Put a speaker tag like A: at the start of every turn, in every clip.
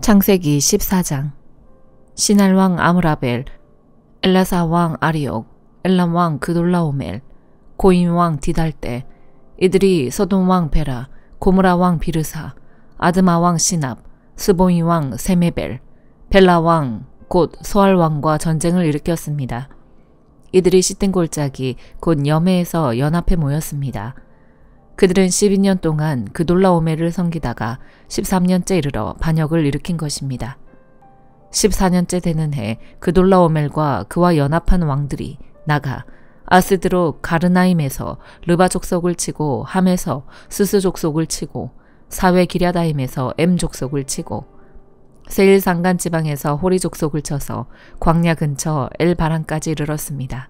A: 창세기 14장. 시날왕 아므라벨, 엘라사왕 아리옥, 엘람왕 그돌라오멜, 고임왕 디달때, 이들이 소돔왕 베라, 고므라왕 비르사, 아드마왕 시납, 스보임왕 세메벨, 벨라왕 곧 소알왕과 전쟁을 일으켰습니다. 이들이 시든 골짜기 곧 여메에서 연합해 모였습니다. 그들은 12년 동안 그돌라오멜을 섬기다가 13년째 이르러 반역을 일으킨 것입니다. 14년째 되는 해 그돌라오멜과 그와 연합한 왕들이 나가 아스드로 가르나임에서 르바 족속을 치고 함에서 스스 족속을 치고 사웨 기랴다임에서 엠 족속을 치고 세일 산간 지방에서 호리 족속을 쳐서 광야 근처 엘바란까지 이르렀습니다.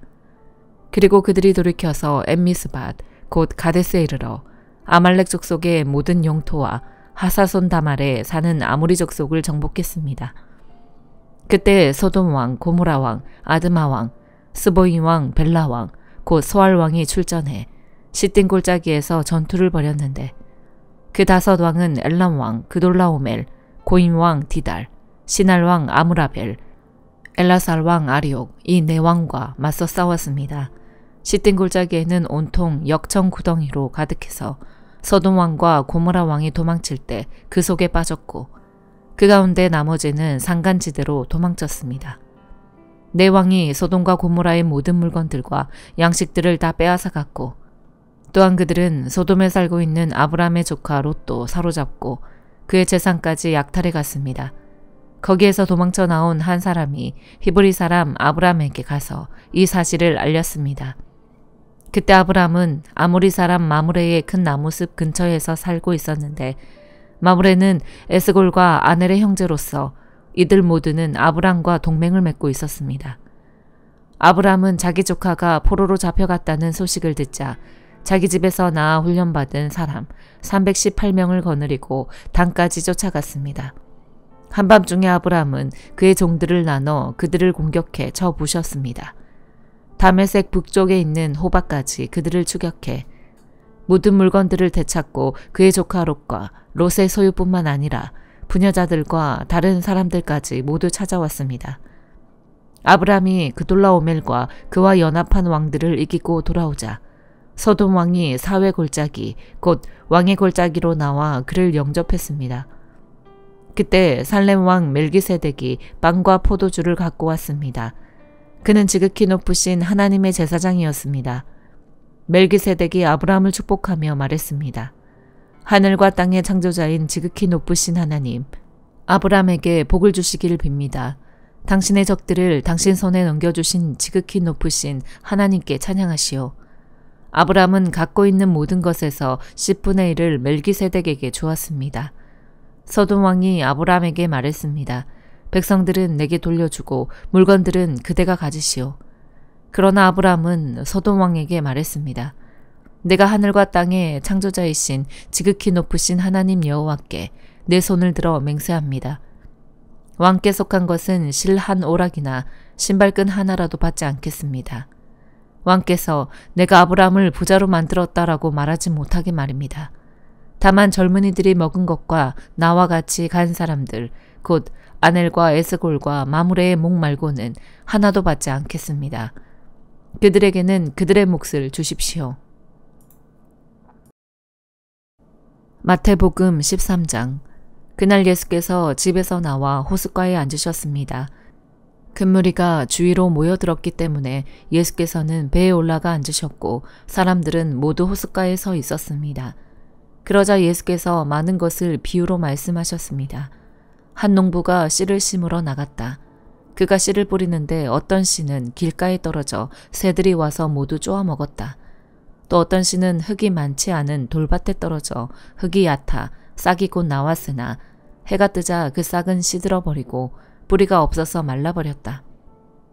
A: 그리고 그들이 돌이켜서 엠미스밭 곧 가데스에 이르러 아말렉 족속의 모든 영토와 하사손 다말에 사는 아모리 족속을 정복했습니다. 그때 소돔 왕, 고모라 왕, 아드마 왕, 스보임 왕, 벨라 왕, 곧 소알 왕이 출전해 시딘 골짜기에서 전투를 벌였는데 그 5 왕은 엘람 왕, 그돌라오멜, 고임 왕 디달, 시날 왕 아므라벨, 엘라살 왕 아리옥 이 4왕과 맞서 싸웠습니다. 시딘 골짜기에는 온통 역청 구덩이로 가득해서 소돔 왕과 고모라 왕이 도망칠 때 그 속에 빠졌고 그 가운데 나머지는 산간지대로 도망쳤습니다. 4왕이 소돔과 고모라의 모든 물건들과 양식들을 다 빼앗아 갔고 또한 그들은 소돔에 살고 있는 아브람의 조카 롯도 사로잡고 그의 재산까지 약탈해 갔습니다. 거기에서 도망쳐 나온 한 사람이 히브리 사람 아브람에게 가서 이 사실을 알렸습니다. 그때 아브람은 아모리 사람 마므레의 큰 나무숲 근처에서 살고 있었는데 마므레는 에스골과 아넬의 형제로서 이들 모두는 아브람과 동맹을 맺고 있었습니다. 아브람은 자기 조카가 포로로 잡혀갔다는 소식을 듣자 자기 집에서 낳아 훈련받은 사람 318명을 거느리고 단까지 쫓아갔습니다. 한밤중에 아브람은 그의 종들을 나눠 그들을 공격해 쳐 부셨습니다. 다메섹 북쪽에 있는 호바까지 그들을 추격해 모든 물건들을 되찾고 그의 조카 롯과 롯의 소유뿐만 아니라 부녀자들과 다른 사람들까지 모두 찾아왔습니다. 아브람이 그돌라오멜과 그와 연합한 왕들을 이기고 돌아오자 소돔 왕이 사회 골짜기 곧 왕의 골짜기로 나와 그를 영접했습니다. 그때 살렘 왕 멜기세덱이 빵과 포도주를 갖고 왔습니다. 그는 지극히 높으신 하나님의 제사장이었습니다. 멜기세덱이 아브람을 축복하며 말했습니다. 하늘과 땅의 창조자인 지극히 높으신 하나님, 아브람에게 복을 주시기를 빕니다. 당신의 적들을 당신 손에 넘겨주신 지극히 높으신 하나님께 찬양하시오. 아브람은 갖고 있는 모든 것에서 10분의 1을 멜기세덱에게 주었습니다. 소돔 왕이 아브람에게 말했습니다. 백성들은 내게 돌려주고 물건들은 그대가 가지시오. 그러나 아브람은 소돔 왕에게 말했습니다. 내가 하늘과 땅의 창조자이신 지극히 높으신 하나님 여호와께 내 손을 들어 맹세합니다. 왕께 속한 것은 실 한 오락이나 신발끈 하나라도 받지 않겠습니다. 왕께서 내가 아브람을 부자로 만들었다라고 말하지 못하게 말입니다. 다만 젊은이들이 먹은 것과 나와 같이 간 사람들 곧 아넬과 에스골과 마므레의 목 말고는 하나도 받지 않겠습니다. 그들에게는 그들의 몫을 주십시오. 마태복음 13장. 그날 예수께서 집에서 나와 호숫가에 앉으셨습니다. 큰 무리가 주위로 모여들었기 때문에 예수께서는 배에 올라가 앉으셨고 사람들은 모두 호숫가에 서 있었습니다. 그러자 예수께서 많은 것을 비유로 말씀하셨습니다. 한 농부가 씨를 심으러 나갔다. 그가 씨를 뿌리는데 어떤 씨는 길가에 떨어져 새들이 와서 모두 쪼아 먹었다. 또 어떤 씨는 흙이 많지 않은 돌밭에 떨어져 흙이 얕아 싹이 곧 나왔으나 해가 뜨자 그 싹은 시들어버리고 뿌리가 없어서 말라버렸다.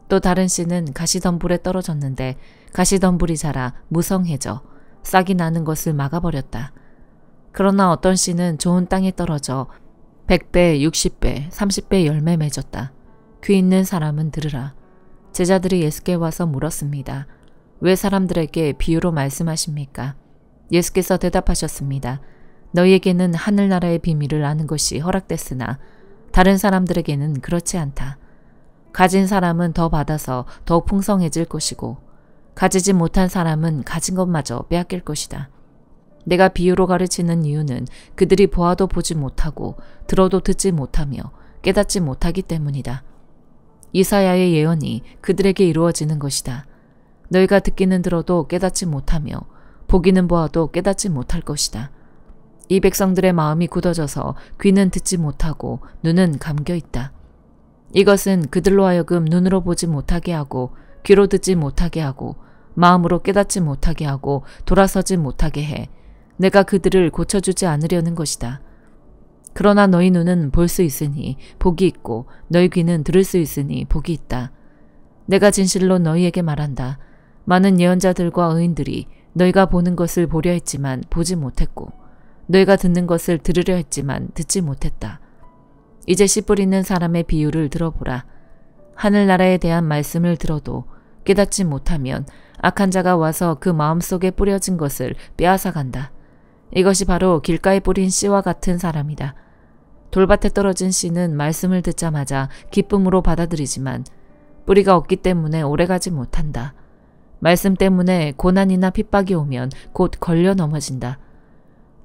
A: 또 다른 씨는 가시덤불에 떨어졌는데 가시덤불이 자라 무성해져 싹이 나는 것을 막아버렸다. 그러나 어떤 씨는 좋은 땅에 떨어져 100배, 60배, 30배 열매 맺었다. 귀 있는 사람은 들으라. 제자들이 예수께 와서 물었습니다. 왜 사람들에게 비유로 말씀하십니까? 예수께서 대답하셨습니다. 너희에게는 하늘나라의 비밀을 아는 것이 허락됐으나 다른 사람들에게는 그렇지 않다. 가진 사람은 더 받아서 더 풍성해질 것이고 가지지 못한 사람은 가진 것마저 빼앗길 것이다. 내가 비유로 가르치는 이유는 그들이 보아도 보지 못하고 들어도 듣지 못하며 깨닫지 못하기 때문이다. 이사야의 예언이 그들에게 이루어지는 것이다. 너희가 듣기는 들어도 깨닫지 못하며 보기는 보아도 깨닫지 못할 것이다. 이 백성들의 마음이 굳어져서 귀는 듣지 못하고 눈은 감겨 있다. 이것은 그들로 하여금 눈으로 보지 못하게 하고 귀로 듣지 못하게 하고 마음으로 깨닫지 못하게 하고 돌아서지 못하게 해 내가 그들을 고쳐주지 않으려는 것이다. 그러나 너희 눈은 볼 수 있으니 복이 있고 너희 귀는 들을 수 있으니 복이 있다. 내가 진실로 너희에게 말한다. 많은 예언자들과 의인들이 너희가 보는 것을 보려 했지만 보지 못했고 너희가 듣는 것을 들으려 했지만 듣지 못했다. 이제 씨 뿌리는 사람의 비유를 들어보라. 하늘나라에 대한 말씀을 들어도 깨닫지 못하면 악한 자가 와서 그 마음속에 뿌려진 것을 빼앗아간다. 이것이 바로 길가에 뿌린 씨와 같은 사람이다. 돌밭에 떨어진 씨는 말씀을 듣자마자 기쁨으로 받아들이지만 뿌리가 없기 때문에 오래가지 못한다. 말씀 때문에 고난이나 핍박이 오면 곧 걸려 넘어진다.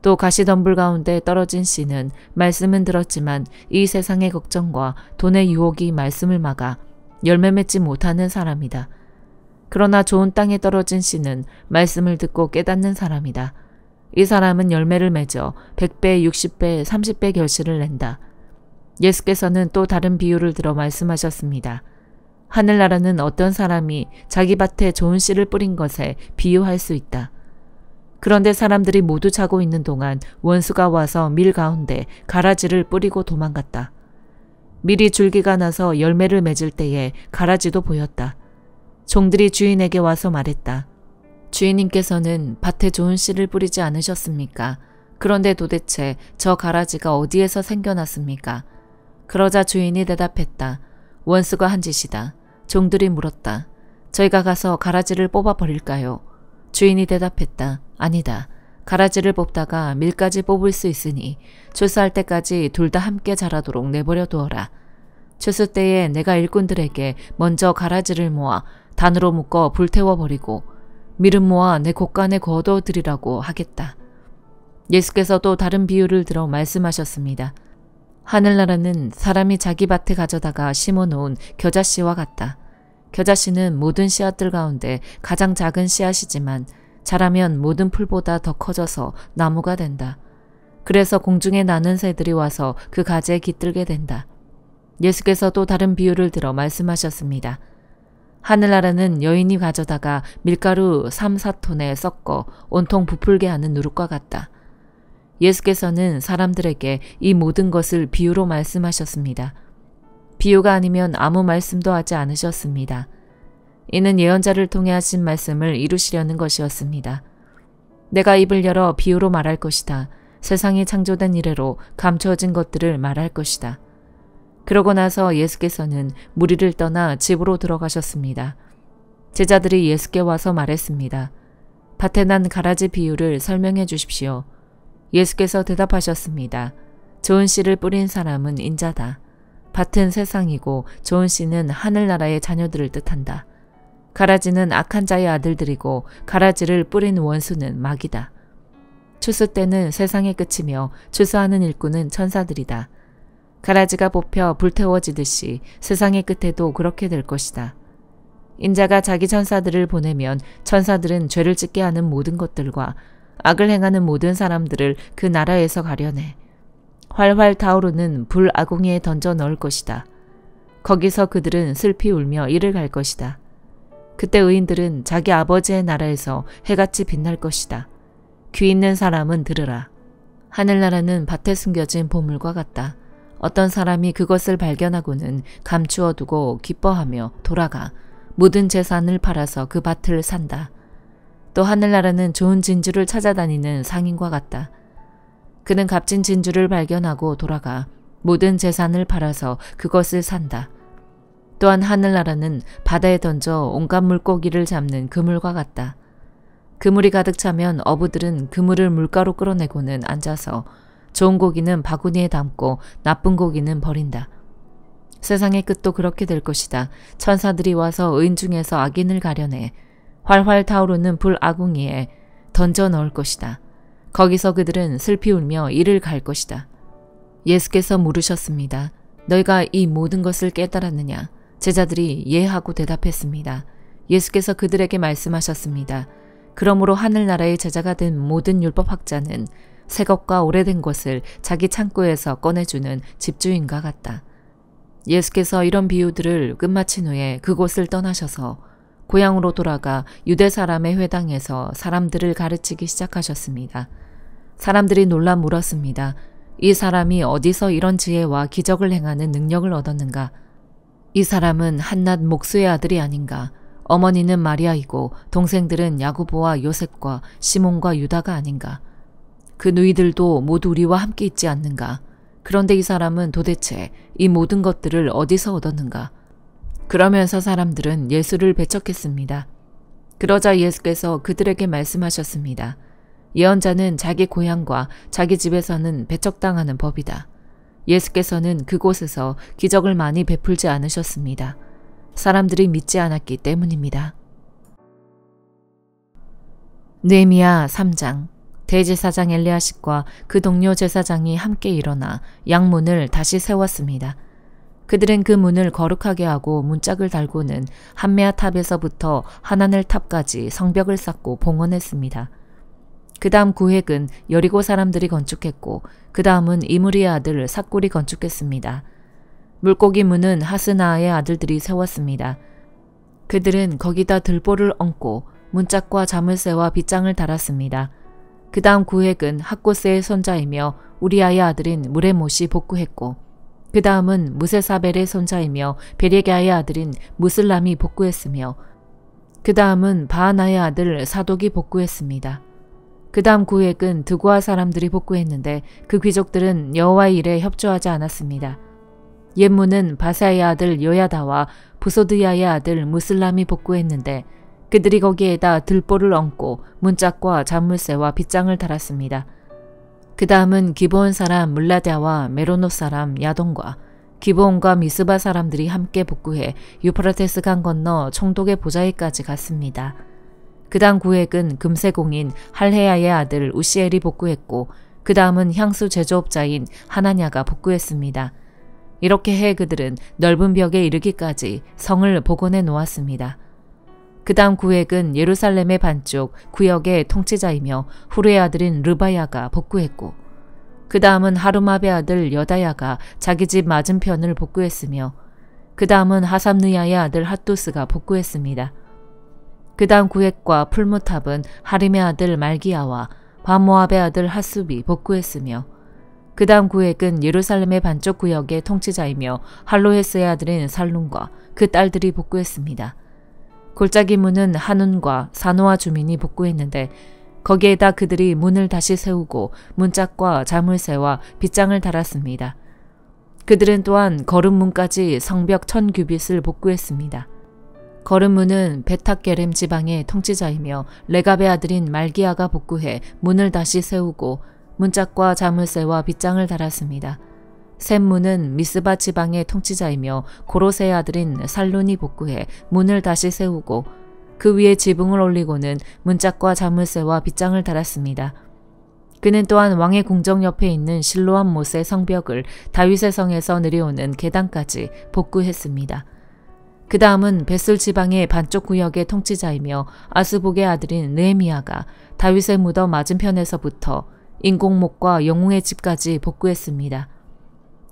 A: 또 가시덤불 가운데 떨어진 씨는 말씀은 들었지만 이 세상의 걱정과 돈의 유혹이 말씀을 막아 열매 맺지 못하는 사람이다. 그러나 좋은 땅에 떨어진 씨는 말씀을 듣고 깨닫는 사람이다. 이 사람은 열매를 맺어 100배, 60배, 30배 결실을 낸다. 예수께서는 또 다른 비유를 들어 말씀하셨습니다. 하늘나라는 어떤 사람이 자기 밭에 좋은 씨를 뿌린 것에 비유할 수 있다. 그런데 사람들이 모두 자고 있는 동안 원수가 와서 밀 가운데 가라지를 뿌리고 도망갔다. 밀이 줄기가 나서 열매를 맺을 때에 가라지도 보였다. 종들이 주인에게 와서 말했다. 주인님께서는 밭에 좋은 씨를 뿌리지 않으셨습니까? 그런데 도대체 저 가라지가 어디에서 생겨났습니까? 그러자 주인이 대답했다. 원수가 한 짓이다. 종들이 물었다. 저희가 가서 가라지를 뽑아버릴까요? 주인이 대답했다. 아니다. 가라지를 뽑다가 밀까지 뽑을 수 있으니 추수할 때까지 둘 다 함께 자라도록 내버려 두어라. 추수 때에 내가 일꾼들에게 먼저 가라지를 모아 단으로 묶어 불태워버리고 밀은 모아 내 곳간에 거둬들이라고 하겠다. 예수께서 또 다른 비유를 들어 말씀하셨습니다. 하늘나라는 사람이 자기 밭에 가져다가 심어놓은 겨자씨와 같다. 겨자씨는 모든 씨앗들 가운데 가장 작은 씨앗이지만 자라면 모든 풀보다 더 커져서 나무가 된다. 그래서 공중에 나는 새들이 와서 그 가지에 깃들게 된다. 예수께서 또 다른 비유를 들어 말씀하셨습니다. 하늘나라는 여인이 가져다가 밀가루 3, 4톤에 섞어 온통 부풀게 하는 누룩과 같다. 예수께서는 사람들에게 이 모든 것을 비유로 말씀하셨습니다. 비유가 아니면 아무 말씀도 하지 않으셨습니다. 이는 예언자를 통해 하신 말씀을 이루시려는 것이었습니다. 내가 입을 열어 비유로 말할 것이다. 세상이 창조된 이래로 감추어진 것들을 말할 것이다. 그러고 나서 예수께서는 무리를 떠나 집으로 들어가셨습니다. 제자들이 예수께 와서 말했습니다. 밭에 난 가라지 비유를 설명해 주십시오. 예수께서 대답하셨습니다. 좋은 씨를 뿌린 사람은 인자다. 밭은 세상이고 좋은 씨는 하늘나라의 자녀들을 뜻한다. 가라지는 악한 자의 아들들이고 가라지를 뿌린 원수는 마귀다. 추수 때는 세상의 끝이며 추수하는 일꾼은 천사들이다. 가라지가 뽑혀 불태워지듯이 세상의 끝에도 그렇게 될 것이다. 인자가 자기 천사들을 보내면 천사들은 죄를 짓게 하는 모든 것들과 악을 행하는 모든 사람들을 그 나라에서 가려내 활활 타오르는 불 아궁이에 던져 넣을 것이다. 거기서 그들은 슬피 울며 이를 갈 것이다. 그때 의인들은 자기 아버지의 나라에서 해같이 빛날 것이다. 귀 있는 사람은 들으라. 하늘나라는 밭에 숨겨진 보물과 같다. 어떤 사람이 그것을 발견하고는 감추어 두고 기뻐하며 돌아가 모든 재산을 팔아서 그 밭을 산다. 또 하늘나라는 좋은 진주를 찾아다니는 상인과 같다. 그는 값진 진주를 발견하고 돌아가 모든 재산을 팔아서 그것을 산다. 또한 하늘나라는 바다에 던져 온갖 물고기를 잡는 그물과 같다. 그물이 가득 차면 어부들은 그물을 물가로 끌어내고는 앉아서 좋은 고기는 바구니에 담고 나쁜 고기는 버린다. 세상의 끝도 그렇게 될 것이다. 천사들이 와서 의인 중에서 악인을 가려내 활활 타오르는 불아궁이에 던져 넣을 것이다. 거기서 그들은 슬피 울며 이를 갈 것이다. 예수께서 물으셨습니다. 너희가 이 모든 것을 깨달았느냐? 제자들이 예 하고 대답했습니다. 예수께서 그들에게 말씀하셨습니다. 그러므로 하늘나라의 제자가 된 모든 율법학자는 새 것과 오래된 것을 자기 창고에서 꺼내주는 집주인과 같다. 예수께서 이런 비유들을 끝마친 후에 그곳을 떠나셔서 고향으로 돌아가 유대 사람의 회당에서 사람들을 가르치기 시작하셨습니다. 사람들이 놀라 물었습니다. 이 사람이 어디서 이런 지혜와 기적을 행하는 능력을 얻었는가? 이 사람은 한낱 목수의 아들이 아닌가? 어머니는 마리아이고 동생들은 야고보와 요셉과 시몬과 유다가 아닌가? 그 누이들도 모두 우리와 함께 있지 않는가? 그런데 이 사람은 도대체 이 모든 것들을 어디서 얻었는가? 그러면서 사람들은 예수를 배척했습니다. 그러자 예수께서 그들에게 말씀하셨습니다. 예언자는 자기 고향과 자기 집에서는 배척당하는 법이다. 예수께서는 그곳에서 기적을 많이 베풀지 않으셨습니다. 사람들이 믿지 않았기 때문입니다. 느헤미야 3장. 대제사장 엘리야십과 그 동료 제사장이 함께 일어나 양문을 다시 세웠습니다. 그들은 그 문을 거룩하게 하고 문짝을 달고는 한메아 탑에서부터 하나넬 탑까지 성벽을 쌓고 봉헌했습니다. 그 다음 구획은 여리고 사람들이 건축했고 그 다음은 이므리의 아들 삭골이 건축했습니다. 물고기 문은 하스나의 아들들이 세웠습니다. 그들은 거기다 들보를 얹고 문짝과 자물쇠와 빗장을 달았습니다. 그 다음 구획은 학고스의 손자이며 우리아의 아들인 무레못이 복구했고 그 다음은 무세사벨의 손자이며 베레갸의 아들인 무슬람이 복구했으며 그 다음은 바하나의 아들 사독이 복구했습니다. 그 다음 구획은 드고아 사람들이 복구했는데 그 귀족들은 여호와의 일에 협조하지 않았습니다. 옛문은 바사의 아들 요야다와 부소드야의 아들 무슬람이 복구했는데 그들이 거기에다 들보를 얹고 문짝과 잔물쇠와 빗장을 달았습니다. 그 다음은 기브온 사람 물라다와 메로노 사람 야돈과 기브온과 미스바 사람들이 함께 복구해 유프라테스 강 건너 총독의 보좌에까지 갔습니다. 그 다음 구획은 금세공인 할헤야의 아들 우시엘이 복구했고 그 다음은 향수 제조업자인 하나냐가 복구했습니다. 이렇게 해 그들은 넓은 벽에 이르기까지 성을 복원해 놓았습니다. 그 다음 구획은 예루살렘의 반쪽 구역의 통치자이며 후르의 아들인 르바야가 복구했고 그 다음은 하루마베 아들 여다야가 자기 집 맞은편을 복구했으며 그 다음은 하삼느야의 아들 핫두스가 복구했습니다. 그 다음 구획과 풀무탑은 하림의 아들 말기야와 바모압의 아들 핫숲이 복구했으며 그 다음 구획은 예루살렘의 반쪽 구역의 통치자이며 할로헤스의 아들인 살룸과 그 딸들이 복구했습니다. 골짜기 문은 한운과 사노아 주민이 복구했는데 거기에다 그들이 문을 다시 세우고 문짝과 자물쇠와 빗장을 달았습니다. 그들은 또한 거름문까지 성벽 1000규빗을 복구했습니다. 거름문은 베탁게렘 지방의 통치자이며 레갑의 아들인 말기야가 복구해 문을 다시 세우고 문짝과 자물쇠와 빗장을 달았습니다. 샘문은 미스바 지방의 통치자이며 고로세의 아들인 살룬이 복구해 문을 다시 세우고 그 위에 지붕을 올리고는 문짝과 자물쇠와 빗장을 달았습니다. 그는 또한 왕의 궁정 옆에 있는 실로암 못의 성벽을 다윗의 성에서 내려오는 계단까지 복구했습니다. 그 다음은 벳술 지방의 반쪽 구역의 통치자이며 아스복의 아들인 느헤미야가 다윗의 무덤 맞은편에서부터 인공목과 영웅의 집까지 복구했습니다.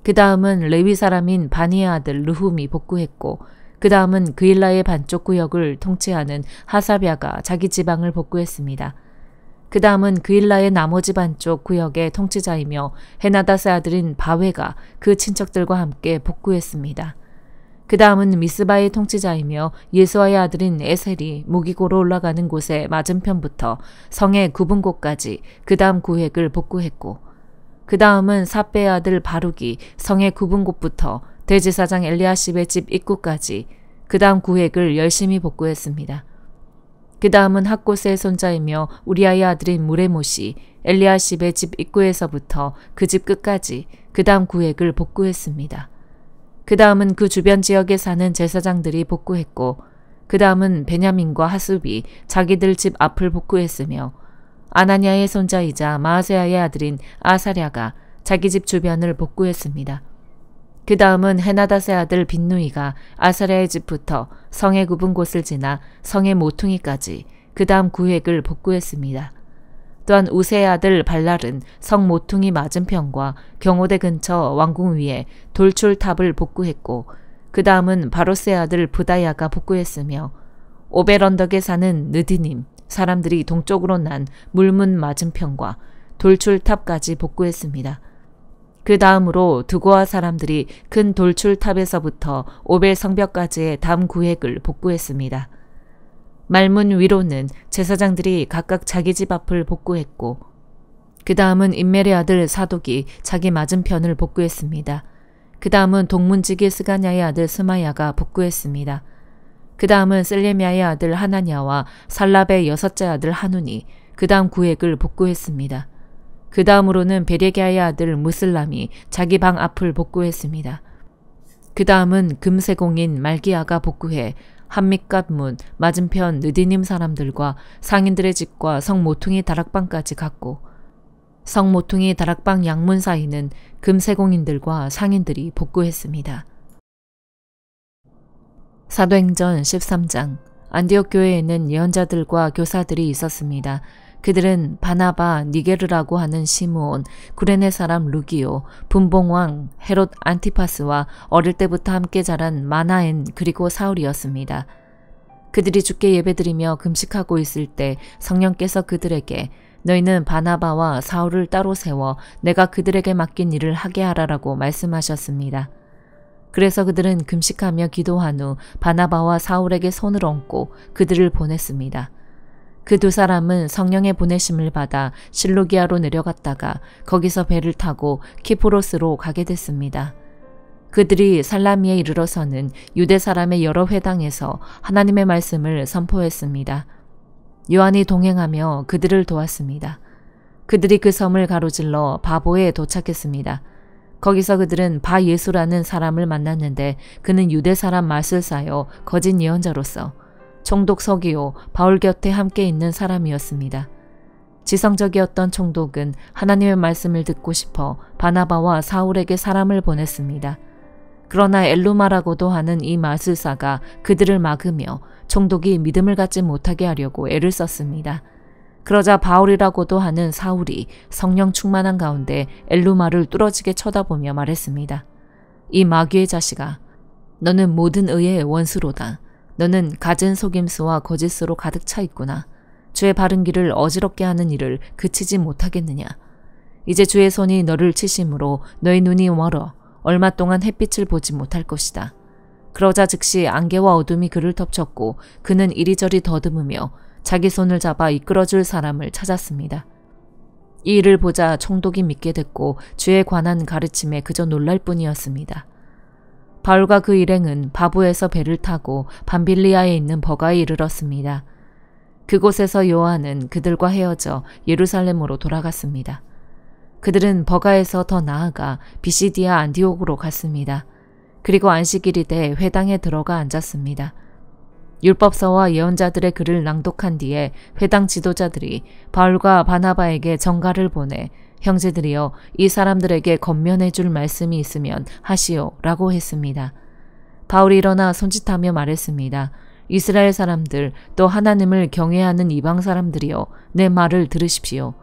A: 그 다음은 레위 사람인 바니의 아들 르훔이 복구했고 그 다음은 그일라의 반쪽 구역을 통치하는 하사랴가 자기 지방을 복구했습니다. 그 다음은 그일라의 나머지 반쪽 구역의 통치자이며 헤나다스의 아들인 바웨가 그 친척들과 함께 복구했습니다. 그 다음은 미스바의 통치자이며 예수아의 아들인 에셀이 무기고로 올라가는 곳의 맞은편부터 성의 굽은 곳까지 그 다음 구획을 복구했고 그 다음은 사베의 아들 바룩이 성의 굽은 곳부터 대제사장 엘리야십의 집 입구까지 그 다음 구획을 열심히 복구했습니다. 그 다음은 학고스의 손자이며 우리아의 아들인 무레못이 엘리야십의 집 입구에서부터 그 집 끝까지 그 다음 구획을 복구했습니다. 그 다음은 그 주변 지역에 사는 제사장들이 복구했고 그 다음은 베냐민과 하숲이 자기들 집 앞을 복구했으며 아나니아의 손자이자 마아세야의 아들인 아사랴가 자기 집 주변을 복구했습니다. 그 다음은 헤나닷의 아들 빈누이가 아사랴의 집부터 성의 굽은 곳을 지나 성의 모퉁이까지 그 다음 구획을 복구했습니다. 또한 우세의 아들 발랄은 성 모퉁이 맞은편과 경호대 근처 왕궁 위에 돌출탑을 복구했고 그 다음은 바로스의 아들 부다야가 복구했으며 오벨 언덕에 사는 느디님 사람들이 동쪽으로 난 물문 맞은편과 돌출탑까지 복구했습니다. 그 다음으로 두고아 사람들이 큰 돌출탑에서부터 오벨 성벽까지의 다음 구획을 복구했습니다. 말문 위로는 제사장들이 각각 자기 집 앞을 복구했고 그 다음은 임멜의 아들 사독이 자기 맞은편을 복구했습니다. 그 다음은 동문지기 스가냐의 아들 스마야가 복구했습니다. 그 다음은 셀레미야의 아들 하나냐와 살랍의 여섯째 아들 하눈이 그 다음 구획을 복구했습니다. 그 다음으로는 베레기야의 아들 무슬람이 자기 방 앞을 복구했습니다. 그 다음은 금세공인 말기야가 복구해 한밑갓문 맞은편 느디님 사람들과 상인들의 집과 성모퉁이 다락방까지 갔고 성모퉁이 다락방 양문 사이는 금세공인들과 상인들이 복구했습니다. 사도행전 13장 안디옥 교회에는 예언자들과 교사들이 있었습니다. 그들은 바나바, 니게르라고 하는 시므온, 구레네 사람 루기오, 분봉왕 헤롯 안티파스와 어릴 때부터 함께 자란 마나엔 그리고 사울이었습니다. 그들이 주께 예배드리며 금식하고 있을 때 성령께서 그들에게 너희는 바나바와 사울을 따로 세워 내가 그들에게 맡긴 일을 하게 하라라고 말씀하셨습니다. 그래서 그들은 금식하며 기도한 후 바나바와 사울에게 손을 얹고 그들을 보냈습니다. 그 두 사람은 성령의 보내심을 받아 실루기아로 내려갔다가 거기서 배를 타고 키프로스로 가게 됐습니다. 그들이 살라미에 이르러서는 유대 사람의 여러 회당에서 하나님의 말씀을 선포했습니다. 요한이 동행하며 그들을 도왔습니다. 그들이 그 섬을 가로질러 바보에 도착했습니다. 거기서 그들은 바 예수라는 사람을 만났는데 그는 유대 사람 마술사요 거짓 예언자로서 총독 서기오 바울 곁에 함께 있는 사람이었습니다. 지성적이었던 총독은 하나님의 말씀을 듣고 싶어 바나바와 사울에게 사람을 보냈습니다. 그러나 엘루마라고도 하는 이 마술사가 그들을 막으며 총독이 믿음을 갖지 못하게 하려고 애를 썼습니다. 그러자 바울이라고도 하는 사울이 성령 충만한 가운데 엘루마를 뚫어지게 쳐다보며 말했습니다. 이 마귀의 자식아, 너는 모든 의의 원수로다. 너는 갖은 속임수와 거짓으로 가득 차 있구나. 주의 바른 길을 어지럽게 하는 일을 그치지 못하겠느냐. 이제 주의 손이 너를 치심으로 너의 눈이 멀어 얼마 동안 햇빛을 보지 못할 것이다. 그러자 즉시 안개와 어둠이 그를 덮쳤고 그는 이리저리 더듬으며 자기 손을 잡아 이끌어줄 사람을 찾았습니다. 이 일을 보자 총독이 믿게 됐고 주에 관한 가르침에 그저 놀랄 뿐이었습니다. 바울과 그 일행은 바부에서 배를 타고 밤빌리아에 있는 버가에 이르렀습니다. 그곳에서 요한은 그들과 헤어져 예루살렘으로 돌아갔습니다. 그들은 버가에서 더 나아가 비시디아 안디옥으로 갔습니다. 그리고 안식일이 돼 회당에 들어가 앉았습니다. 율법서와 예언자들의 글을 낭독한 뒤에 회당 지도자들이 바울과 바나바에게 전가를 보내 형제들이여 이 사람들에게 권면해 줄 말씀이 있으면 하시오 라고 했습니다. 바울이 일어나 손짓하며 말했습니다. 이스라엘 사람들 또 하나님을 경외하는 이방 사람들이여 내 말을 들으십시오.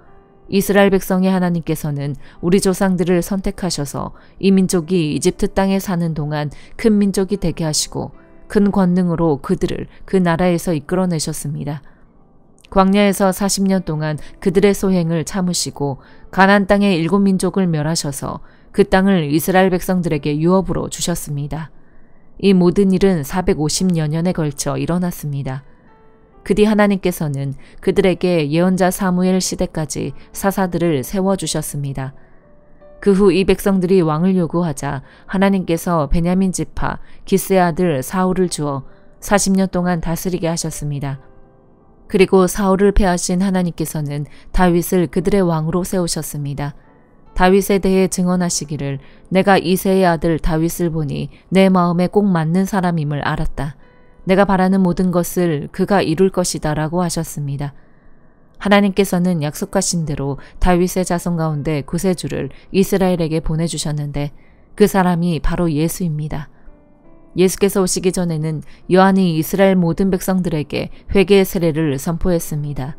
A: 이스라엘 백성의 하나님께서는 우리 조상들을 선택하셔서 이 민족이 이집트 땅에 사는 동안 큰 민족이 되게 하시고 큰 권능으로 그들을 그 나라에서 이끌어내셨습니다. 광야에서 40년 동안 그들의 소행을 참으시고 가나안 땅의 7민족을 멸하셔서 그 땅을 이스라엘 백성들에게 유업으로 주셨습니다. 이 모든 일은 450여 년에 걸쳐 일어났습니다. 그 뒤 하나님께서는 그들에게 예언자 사무엘 시대까지 사사들을 세워주셨습니다. 그 후 이 백성들이 왕을 요구하자 하나님께서 베냐민 지파 기스의 아들 사울을 주어 40년 동안 다스리게 하셨습니다. 그리고 사울을 패하신 하나님께서는 다윗을 그들의 왕으로 세우셨습니다. 다윗에 대해 증언하시기를 내가 이새의 아들 다윗을 보니 내 마음에 꼭 맞는 사람임을 알았다. 내가 바라는 모든 것을 그가 이룰 것이다 라고 하셨습니다. 하나님께서는 약속하신 대로 다윗의 자손 가운데 구세주를 이스라엘에게 보내주셨는데 그 사람이 바로 예수입니다. 예수께서 오시기 전에는 요한이 이스라엘 모든 백성들에게 회개의 세례를 선포했습니다.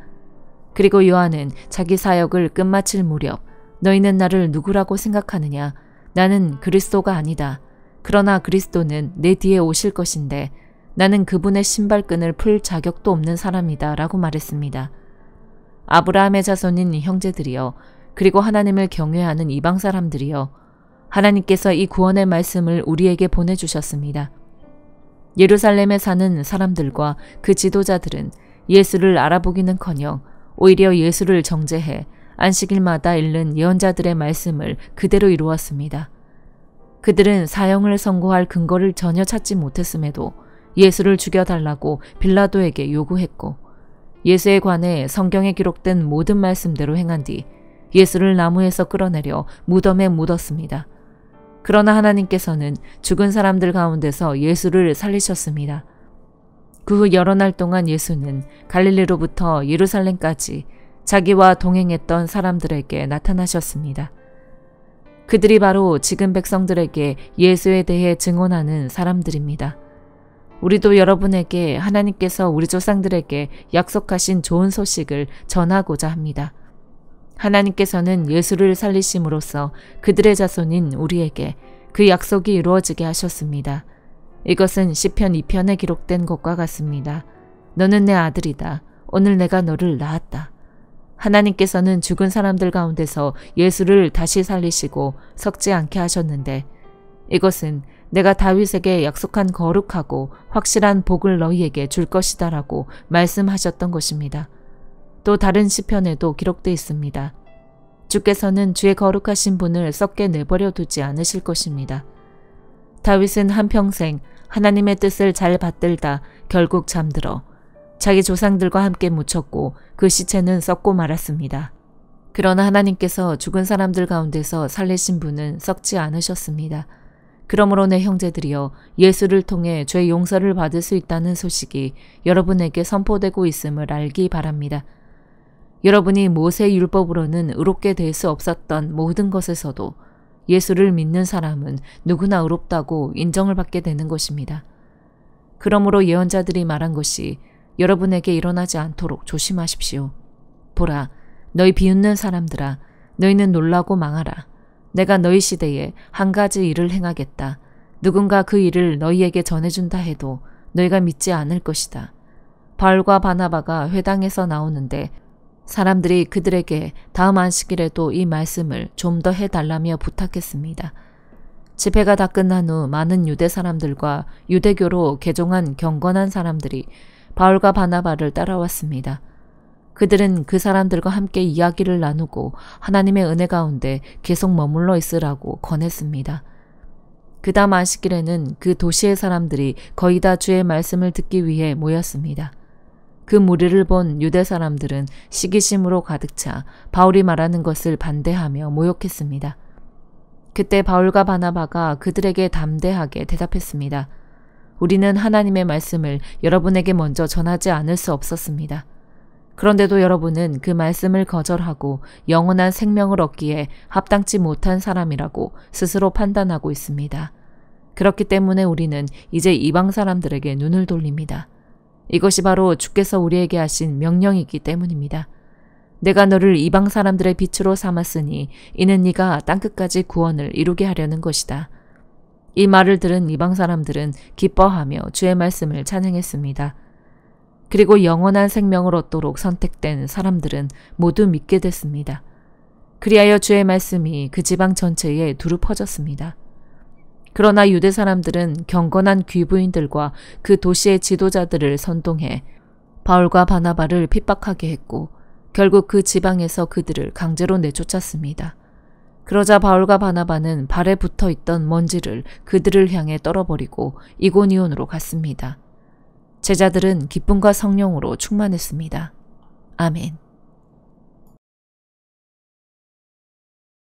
A: 그리고 요한은 자기 사역을 끝마칠 무렵 너희는 나를 누구라고 생각하느냐? 나는 그리스도가 아니다. 그러나 그리스도는 내 뒤에 오실 것인데 나는 그분의 신발끈을 풀 자격도 없는 사람이다 라고 말했습니다. 아브라함의 자손인 형제들이여 그리고 하나님을 경외하는 이방 사람들이여 하나님께서 이 구원의 말씀을 우리에게 보내주셨습니다. 예루살렘에 사는 사람들과 그 지도자들은 예수를 알아보기는커녕 오히려 예수를 정죄해 안식일마다 읽는 예언자들의 말씀을 그대로 이루었습니다. 그들은 사형을 선고할 근거를 전혀 찾지 못했음에도 예수를 죽여달라고 빌라도에게 요구했고 예수에 관해 성경에 기록된 모든 말씀대로 행한 뒤 예수를 나무에서 끌어내려 무덤에 묻었습니다. 그러나 하나님께서는 죽은 사람들 가운데서 예수를 살리셨습니다. 그 후 여러 날 동안 예수는 갈릴리로부터 예루살렘까지 자기와 동행했던 사람들에게 나타나셨습니다. 그들이 바로 지금 백성들에게 예수에 대해 증언하는 사람들입니다. 우리도 여러분에게 하나님께서 우리 조상들에게 약속하신 좋은 소식을 전하고자 합니다. 하나님께서는 예수를 살리심으로써 그들의 자손인 우리에게 그 약속이 이루어지게 하셨습니다. 이것은 시편 2편에 기록된 것과 같습니다. 너는 내 아들이다. 오늘 내가 너를 낳았다. 하나님께서는 죽은 사람들 가운데서 예수를 다시 살리시고 썩지 않게 하셨는데 이것은 내가 다윗에게 약속한 거룩하고 확실한 복을 너희에게 줄 것이다 라고 말씀하셨던 것입니다. 또 다른 시편에도 기록되어 있습니다. 주께서는 주의 거룩하신 분을 썩게 내버려 두지 않으실 것입니다. 다윗은 한평생 하나님의 뜻을 잘 받들다 결국 잠들어 자기 조상들과 함께 묻혔고 그 시체는 썩고 말았습니다. 그러나 하나님께서 죽은 사람들 가운데서 살리신 분은 썩지 않으셨습니다. 그러므로 내 형제들이여 예수를 통해 죄 용서를 받을 수 있다는 소식이 여러분에게 선포되고 있음을 알기 바랍니다. 여러분이 모세 율법으로는 의롭게 될 수 없었던 모든 것에서도 예수를 믿는 사람은 누구나 의롭다고 인정을 받게 되는 것입니다. 그러므로 예언자들이 말한 것이 여러분에게 일어나지 않도록 조심하십시오. 보라, 너희 비웃는 사람들아, 너희는 놀라고 망하라. 내가 너희 시대에 한 가지 일을 행하겠다. 누군가 그 일을 너희에게 전해준다 해도 너희가 믿지 않을 것이다. 바울과 바나바가 회당에서 나오는데 사람들이 그들에게 다음 안식일에도 이 말씀을 좀 더 해달라며 부탁했습니다. 집회가 다 끝난 후 많은 유대 사람들과 유대교로 개종한 경건한 사람들이 바울과 바나바를 따라왔습니다. 그들은 그 사람들과 함께 이야기를 나누고 하나님의 은혜 가운데 계속 머물러 있으라고 권했습니다. 그 다음 안식일에는 그 도시의 사람들이 거의 다 주의 말씀을 듣기 위해 모였습니다. 그 무리를 본 유대 사람들은 시기심으로 가득 차 바울이 말하는 것을 반대하며 모욕했습니다. 그때 바울과 바나바가 그들에게 담대하게 대답했습니다. 우리는 하나님의 말씀을 여러분에게 먼저 전하지 않을 수 없었습니다. 그런데도 여러분은 그 말씀을 거절하고 영원한 생명을 얻기에 합당치 못한 사람이라고 스스로 판단하고 있습니다. 그렇기 때문에 우리는 이제 이방 사람들에게 눈을 돌립니다. 이것이 바로 주께서 우리에게 하신 명령이기 때문입니다. 내가 너를 이방 사람들의 빛으로 삼았으니 이는 네가 땅끝까지 구원을 이루게 하려는 것이다. 이 말을 들은 이방 사람들은 기뻐하며 주의 말씀을 찬양했습니다. 그리고 영원한 생명을 얻도록 선택된 사람들은 모두 믿게 됐습니다. 그리하여 주의 말씀이 그 지방 전체에 두루 퍼졌습니다. 그러나 유대 사람들은 경건한 귀부인들과 그 도시의 지도자들을 선동해 바울과 바나바를 핍박하게 했고 결국 그 지방에서 그들을 강제로 내쫓았습니다. 그러자 바울과 바나바는 발에 붙어 있던 먼지를 그들을 향해 떨어버리고 이고니온으로 갔습니다. 제자들은 기쁨과 성령으로 충만했습니다. 아멘.